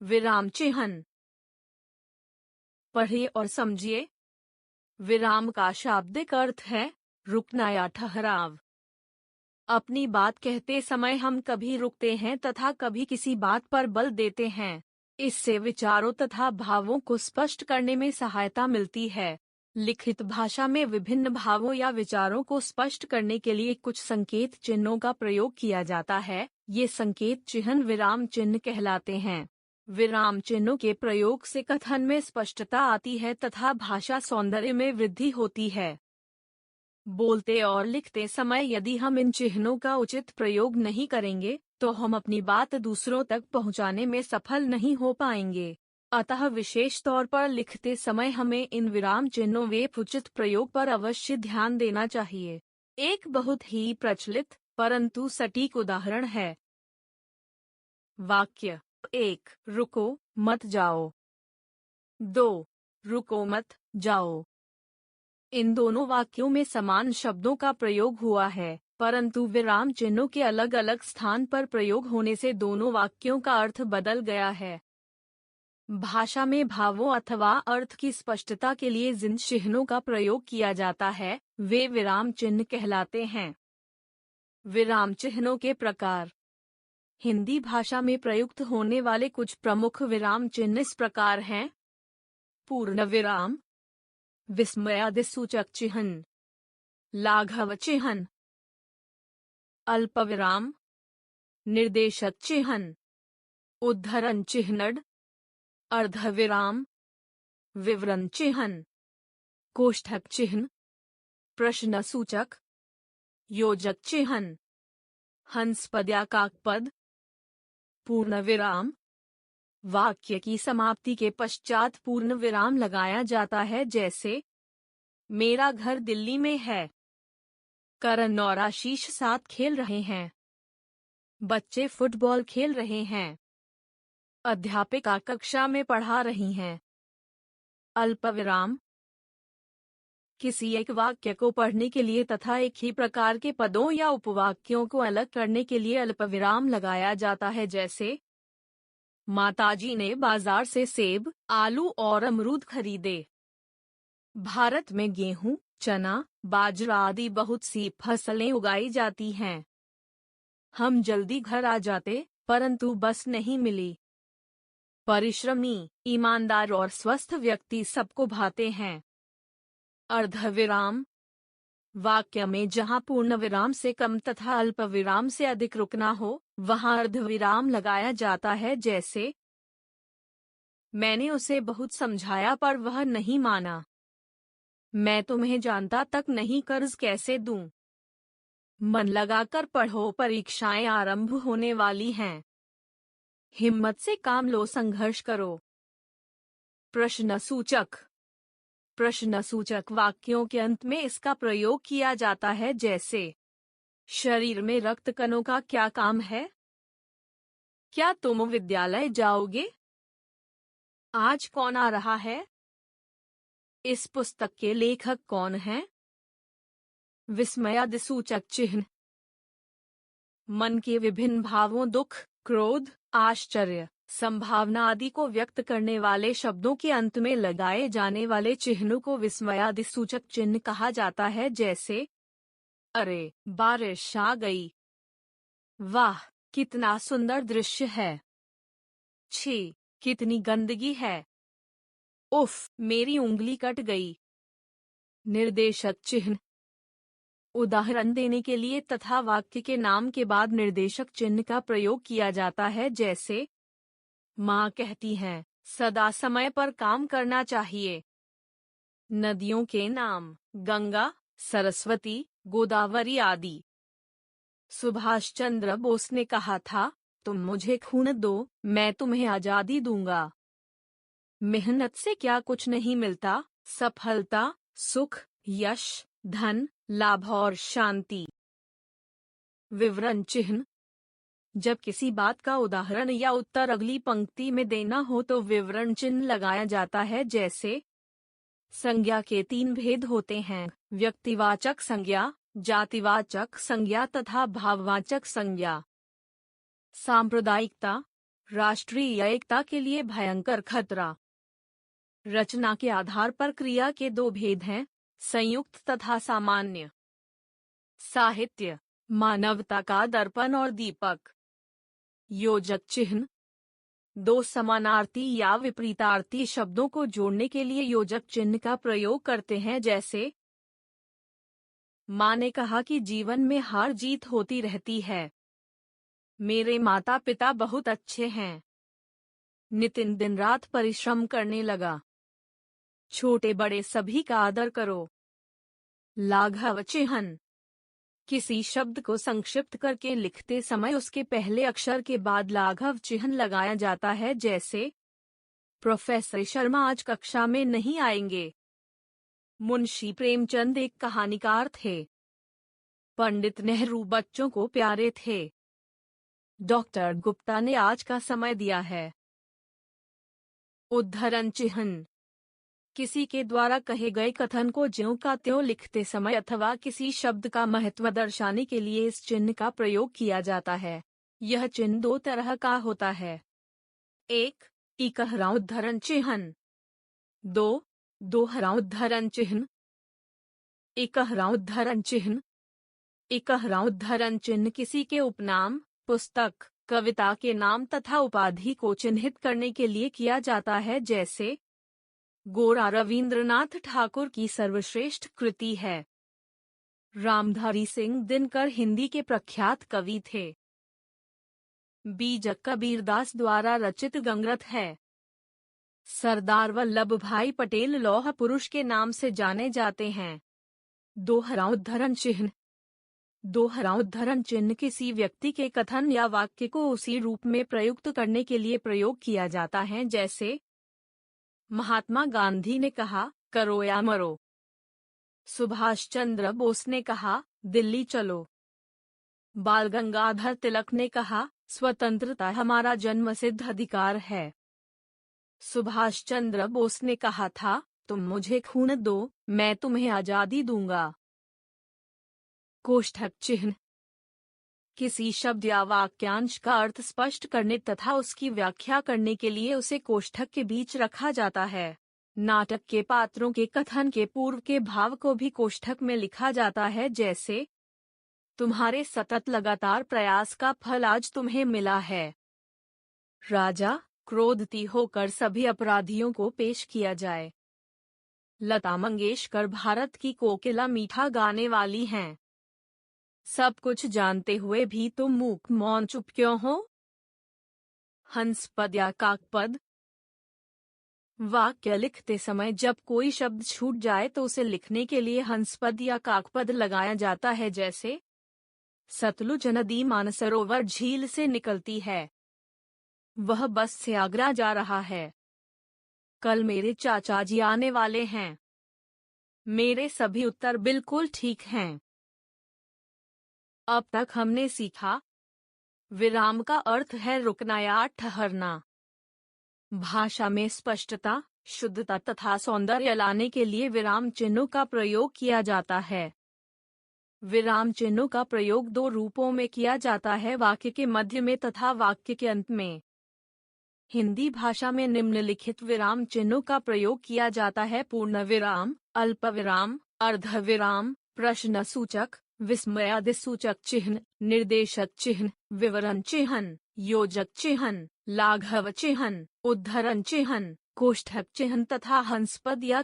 विराम चिह्न। पढ़िए और समझिए। विराम का शाब्दिक अर्थ है रुकना या ठहराव। अपनी बात कहते समय हम कभी रुकते हैं तथा कभी किसी बात पर बल देते हैं। इससे विचारों तथा भावों को स्पष्ट करने में सहायता मिलती है। लिखित भाषा में विभिन्न भावों या विचारों को स्पष्ट करने के लिए कुछ संकेत चिन्हों का प्रयोग किया जाता है। ये संकेत चिन्ह विराम चिन्ह कहलाते हैं। विराम चिन्हों के प्रयोग से कथन में स्पष्टता आती है तथा भाषा सौंदर्य में वृद्धि होती है। बोलते और लिखते समय यदि हम इन चिन्हों का उचित प्रयोग नहीं करेंगे तो हम अपनी बात दूसरों तक पहुंचाने में सफल नहीं हो पाएंगे। अतः विशेष तौर पर लिखते समय हमें इन विराम चिन्हों वे उचित प्रयोग पर अवश्य ध्यान देना चाहिए। एक बहुत ही प्रचलित परंतु सटीक उदाहरण है। वाक्य 1. रुको मत जाओ। 2. रुको मत जाओ। इन दोनों वाक्यों में समान शब्दों का प्रयोग हुआ है, परंतु विराम चिन्हों के अलग अलग स्थान पर प्रयोग होने से दोनों वाक्यों का अर्थ बदल गया है। भाषा में भावों अथवा अर्थ की स्पष्टता के लिए जिन चिन्हों का प्रयोग किया जाता है वे विराम चिन्ह कहलाते हैं। विराम चिन्हों के प्रकार। हिंदी भाषा में प्रयुक्त होने वाले कुछ प्रमुख विराम चिन्ह इस प्रकार हैं। पूर्ण विराम, विस्मयादिसूचक चिह्न, लाघव चिह्न, अल्पविराम, निर्देशक चिह्न, उद्धरण चिह्न, अर्धविराम, विवरण चिह्न, कोष्ठक चिह्न, प्रश्नसूचक, योजक चिह्न, हंसपद या काकपद। पूर्ण विराम। वाक्य की समाप्ति के पश्चात पूर्ण विराम लगाया जाता है, जैसे मेरा घर दिल्ली में है। करण और आशीष साथ खेल रहे हैं। बच्चे फुटबॉल खेल रहे हैं। अध्यापिका कक्षा में पढ़ा रही हैं। अल्पविराम। किसी एक वाक्य को पढ़ने के लिए तथा एक ही प्रकार के पदों या उपवाक्यों को अलग करने के लिए अल्पविराम लगाया जाता है, जैसे माताजी ने बाजार से सेब, आलू और अमरूद खरीदे। भारत में गेहूं, चना, बाजरा आदि बहुत सी फसलें उगाई जाती हैं। हम जल्दी घर आ जाते परंतु बस नहीं मिली। परिश्रमी, ईमानदार और स्वस्थ व्यक्ति सबको भाते हैं। अर्धविराम। वाक्य में जहां पूर्ण विराम से कम तथा अल्प विराम से अधिक रुकना हो वहां अर्धविराम लगाया जाता है, जैसे मैंने उसे बहुत समझाया पर वह नहीं माना। मैं तुम्हें जानता तक नहीं, कर्ज कैसे दूं। मन लगाकर पढ़ो, परीक्षाएं आरंभ होने वाली हैं। हिम्मत से काम लो, संघर्ष करो। प्रश्नसूचक। प्रश्नसूचक वाक्यों के अंत में इसका प्रयोग किया जाता है, जैसे शरीर में रक्त कणों का क्या काम है? क्या तुम विद्यालय जाओगे? आज कौन आ रहा है? इस पुस्तक के लेखक कौन हैं? विस्मयादिसूचक चिह्न। मन के विभिन्न भावों दुख, क्रोध, आश्चर्य, संभावना आदि को व्यक्त करने वाले शब्दों के अंत में लगाए जाने वाले चिन्हों को विस्मयादिसूचक चिन्ह कहा जाता है, जैसे अरे बारिश आ गई। वाह कितना सुंदर दृश्य है। छी कितनी गंदगी है। उफ मेरी उंगली कट गई। निर्देशक चिन्ह। उदाहरण देने के लिए तथा वाक्य के नाम के बाद निर्देशक चिन्ह का प्रयोग किया जाता है, जैसे माँ कहती हैं सदा समय पर काम करना चाहिए। नदियों के नाम गंगा, सरस्वती, गोदावरी आदि। सुभाष चंद्र बोस ने कहा था, तुम मुझे खून दो, मैं तुम्हें आजादी दूंगा। मेहनत से क्या कुछ नहीं मिलता, सफलता, सुख, यश, धन, लाभ और शांति। विवरण चिन्ह। जब किसी बात का उदाहरण या उत्तर अगली पंक्ति में देना हो तो विवरण चिन्ह लगाया जाता है, जैसे संज्ञा के 3 भेद होते हैं, व्यक्तिवाचक संज्ञा, जातिवाचक संज्ञा तथा भाववाचक संज्ञा। सांप्रदायिकता, राष्ट्रीय एकता के लिए भयंकर खतरा। रचना के आधार पर क्रिया के दो भेद हैं, संयुक्त तथा सामान्य। साहित्य, मानवता का दर्पण और दीपक। योजक चिन्ह, दो समानार्थी या विपरीतार्थी शब्दों को जोड़ने के लिए योजक चिन्ह का प्रयोग करते हैं, जैसे माँ ने कहा कि जीवन में हार जीत होती रहती है। मेरे माता पिता बहुत अच्छे हैं। नितिन दिन रात परिश्रम करने लगा। छोटे बड़े सभी का आदर करो। लाघव चिन्ह, किसी शब्द को संक्षिप्त करके लिखते समय उसके पहले अक्षर के बाद लाघव चिन्ह लगाया जाता है, जैसे प्रोफेसर शर्मा आज कक्षा में नहीं आएंगे। मुंशी प्रेमचंद एक कहानीकार थे। पंडित नेहरू बच्चों को प्यारे थे। डॉक्टर गुप्ता ने आज का समय दिया है। उद्धरण चिन्ह, किसी के द्वारा कहे गए कथन को ज्यों का त्यों लिखते समय अथवा किसी शब्द का महत्व दर्शाने के लिए इस चिन्ह का प्रयोग किया जाता है। यह चिन्ह दो तरह का होता है। एक, इकहरा उद्धरण चिन्ह। दो, दोहरा उद्धरण चिन्ह। इकहरा उद्धरण चिन्ह, इकहरा उद्धरण चिन्ह किसी के उपनाम, पुस्तक, कविता के नाम तथा उपाधि को चिन्हित करने के लिए किया जाता है, जैसे गोरा रविंद्रनाथ ठाकुर की सर्वश्रेष्ठ कृति है। रामधारी सिंह दिनकर हिंदी के प्रख्यात कवि थे। बीजक कबीरदास द्वारा रचित गंगरथ है। सरदार वल्लभ भाई पटेल लौह पुरुष के नाम से जाने जाते हैं। दोहरा उद्धरण चिन्ह, दोहरा उद्धरण चिन्ह किसी व्यक्ति के कथन या वाक्य को उसी रूप में प्रयुक्त करने के लिए प्रयोग किया जाता है, जैसे महात्मा गांधी ने कहा, करो या मरो। सुभाष चंद्र बोस ने कहा, दिल्ली चलो। बाल गंगाधर तिलक ने कहा, स्वतंत्रता हमारा जन्मसिद्ध अधिकार है। सुभाष चंद्र बोस ने कहा था, तुम मुझे खून दो, मैं तुम्हें आजादी दूंगा। कोष्ठक चिन्ह, किसी शब्द या वाक्यांश का अर्थ स्पष्ट करने तथा उसकी व्याख्या करने के लिए उसे कोष्ठक के बीच रखा जाता है। नाटक के पात्रों के कथन के पूर्व के भाव को भी कोष्ठक में लिखा जाता है, जैसे तुम्हारे सतत लगातार प्रयास का फल आज तुम्हें मिला है। राजा, क्रोधती होकर सभी अपराधियों को पेश किया जाए। लता मंगेशकर भारत की कोकिला मीठा गाने वाली हैं। सब कुछ जानते हुए भी तुम मूक मौन चुप क्यों हो? हंसपद या काकपद, वाक्य लिखते समय जब कोई शब्द छूट जाए तो उसे लिखने के लिए हंसपद या काकपद लगाया जाता है, जैसे सतलुज नदी मानसरोवर झील से निकलती है। वह बस से आगरा जा रहा है। कल मेरे चाचा जी आने वाले हैं। मेरे सभी उत्तर बिल्कुल ठीक हैं। अब तक हमने सीखा, विराम का अर्थ है रुकना या ठहरना। भाषा में स्पष्टता, शुद्धता तथा सौंदर्य लाने के लिए विराम चिन्हों का प्रयोग किया जाता है। विराम चिन्हों का प्रयोग दो रूपों में किया जाता है, वाक्य के मध्य में तथा वाक्य के अंत में। हिंदी भाषा में निम्नलिखित विराम चिन्हों का प्रयोग किया जाता है: पूर्ण विराम, अल्प विराम, अर्ध विराम, प्रश्न सूचक, विस्मयादि सूचक चिन्ह, निर्देशक चिन्ह, विवरण चिन्ह, योजक चिन्ह, लाघव चिन्ह, उद्धरण चिन्ह, कोष्ठक चिन्ह तथा हंसपद या